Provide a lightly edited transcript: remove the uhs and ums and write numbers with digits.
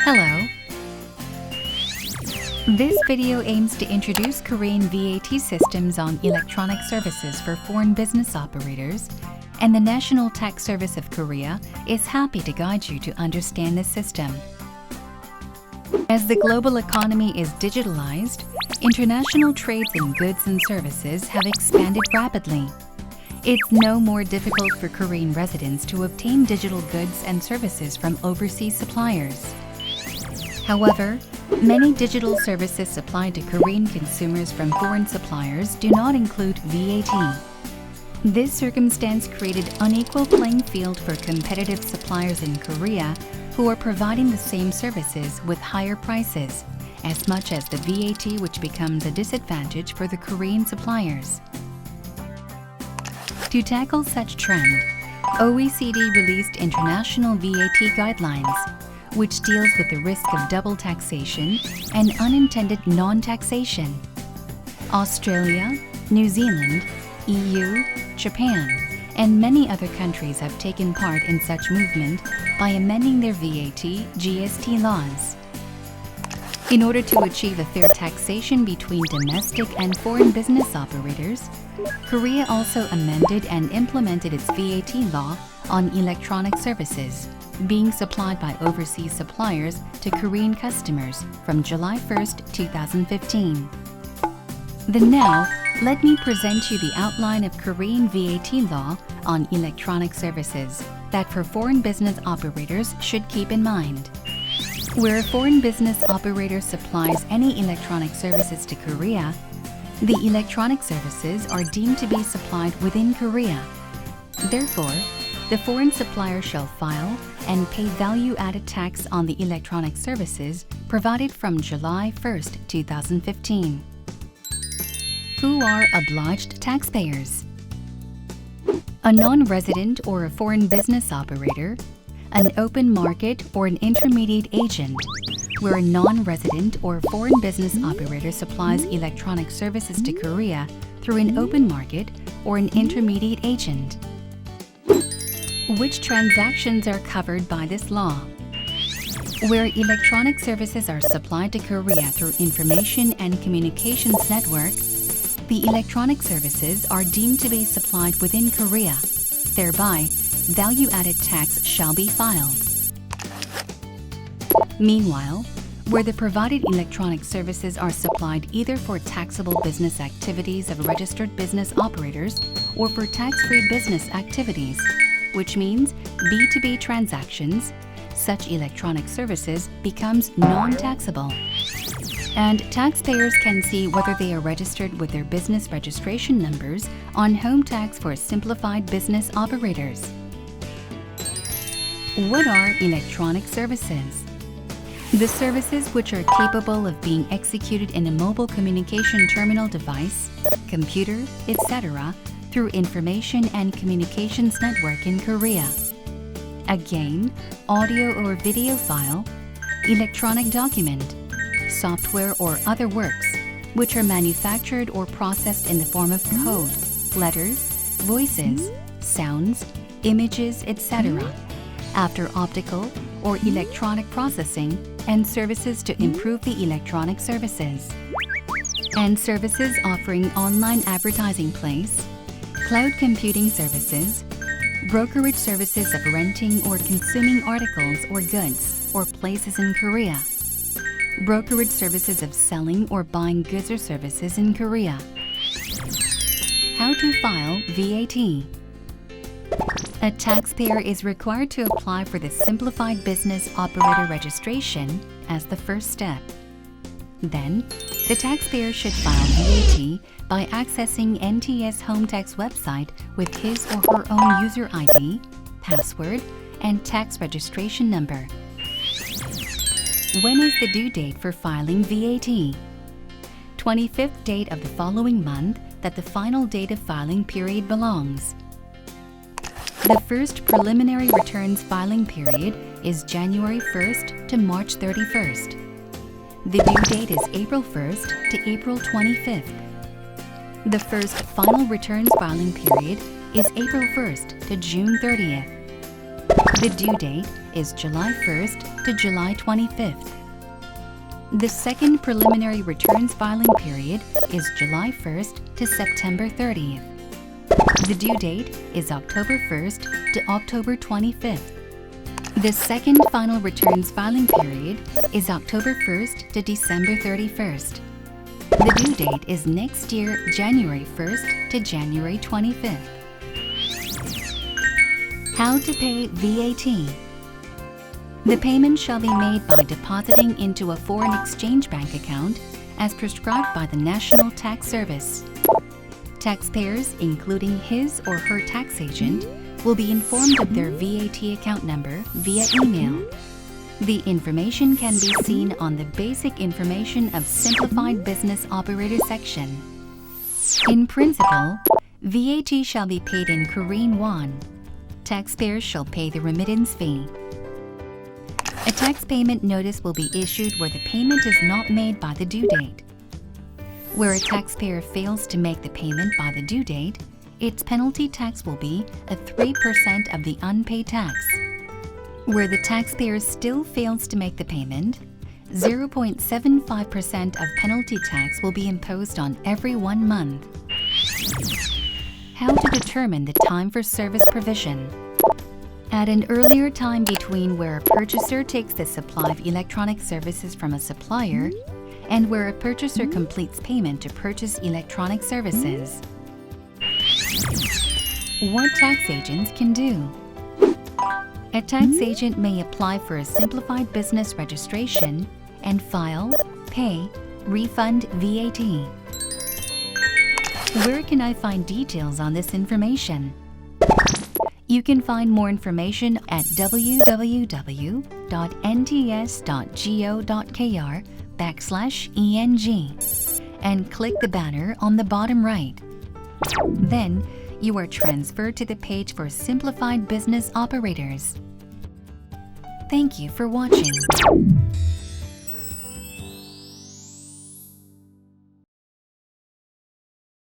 Hello. This video aims to introduce Korean VAT systems on electronic services for foreign business operators, and the National Tax Service of Korea is happy to guide you to understand this system. As the global economy is digitalized, international trades in goods and services have expanded rapidly. It's no more difficult for Korean residents to obtain digital goods and services from overseas suppliers. However, many digital services supplied to Korean consumers from foreign suppliers do not include VAT. This circumstance created unequal playing field for competitive suppliers in Korea who are providing the same services with higher prices, as much as the VAT, which becomes a disadvantage for the Korean suppliers. To tackle such trend, OECD released international VAT guidelines, which deals with the risk of double taxation and unintended non-taxation. Australia, New Zealand, EU, Japan, and many other countries have taken part in such movement by amending their VAT, GST laws. In order to achieve a fair taxation between domestic and foreign business operators, Korea also amended and implemented its VAT law on electronic services being supplied by overseas suppliers to Korean customers from July 1, 2015. Then now, let me present you the outline of Korean VAT law on electronic services that for foreign business operators should keep in mind. Where a foreign business operator supplies any electronic services to Korea, the electronic services are deemed to be supplied within Korea. Therefore, the foreign supplier shall file and pay value-added tax on the electronic services provided from July 1, 2015. Who are obliged taxpayers? A non-resident or a foreign business operator, an open market or an intermediate agent, where a non-resident or foreign business operator supplies electronic services to Korea through an open market or an intermediate agent. Which transactions are covered by this law? Where electronic services are supplied to Korea through Information and Communications Network, the electronic services are deemed to be supplied within Korea. Thereby, value-added tax shall be filed. Meanwhile, where the provided electronic services are supplied either for taxable business activities of registered business operators or for tax-free business activities, which means B2B transactions, such electronic services becomes non-taxable. And taxpayers can see whether they are registered with their business registration numbers on home tax for simplified business operators. What are electronic services? The services which are capable of being executed in a mobile communication terminal device, computer, etc., through Information and Communications Network in Korea. Again, audio or video file, electronic document, software or other works, which are manufactured or processed in the form of code, letters, voices, sounds, images, etc., after optical or electronic processing, and services to improve the electronic services. And services offering online advertising place, cloud computing services, brokerage services of renting or consuming articles or goods or places in Korea, brokerage services of selling or buying goods or services in Korea. How to file VAT? A taxpayer is required to apply for the Simplified Business Operator Registration as the first step. Then, the taxpayer should file VAT by accessing NTS Home Tax website with his or her own user ID, password, and tax registration number. When is the due date for filing VAT? 25th date of the following month that the final date of filing period belongs. The first preliminary returns filing period is January 1st to March 31st. The due date is April 1st to April 25th. The first final returns filing period is April 1st to June 30th. The due date is July 1st to July 25th. The second preliminary returns filing period is July 1st to September 30th. The due date is October 1st to October 25th. The second final returns filing period is October 1st to December 31st. The due date is next year, January 1st to January 25th. How to pay VAT. The payment shall be made by depositing into a foreign exchange bank account as prescribed by the National Tax Service. Taxpayers, including his or her tax agent, will be informed of their VAT account number via email. The information can be seen on the Basic Information of Simplified Business Operator section. In principle, VAT shall be paid in Korean won. Taxpayers shall pay the remittance fee. A tax payment notice will be issued where the payment is not made by the due date. Where a taxpayer fails to make the payment by the due date, its penalty tax will be a 3% of the unpaid tax. Where the taxpayer still fails to make the payment, 0.75% of penalty tax will be imposed on every 1 month. How to determine the time for service provision. At an earlier time between where a purchaser takes the supply of electronic services from a supplier and where a purchaser completes payment to purchase electronic services. What tax agents can do. A tax agent may apply for a simplified business registration and file, pay, refund VAT. Where can I find details on this information? You can find more information at www.nts.go.kr/ENG and click the banner on the bottom right. Then, you are transferred to the page for simplified business operators. Thank you for watching.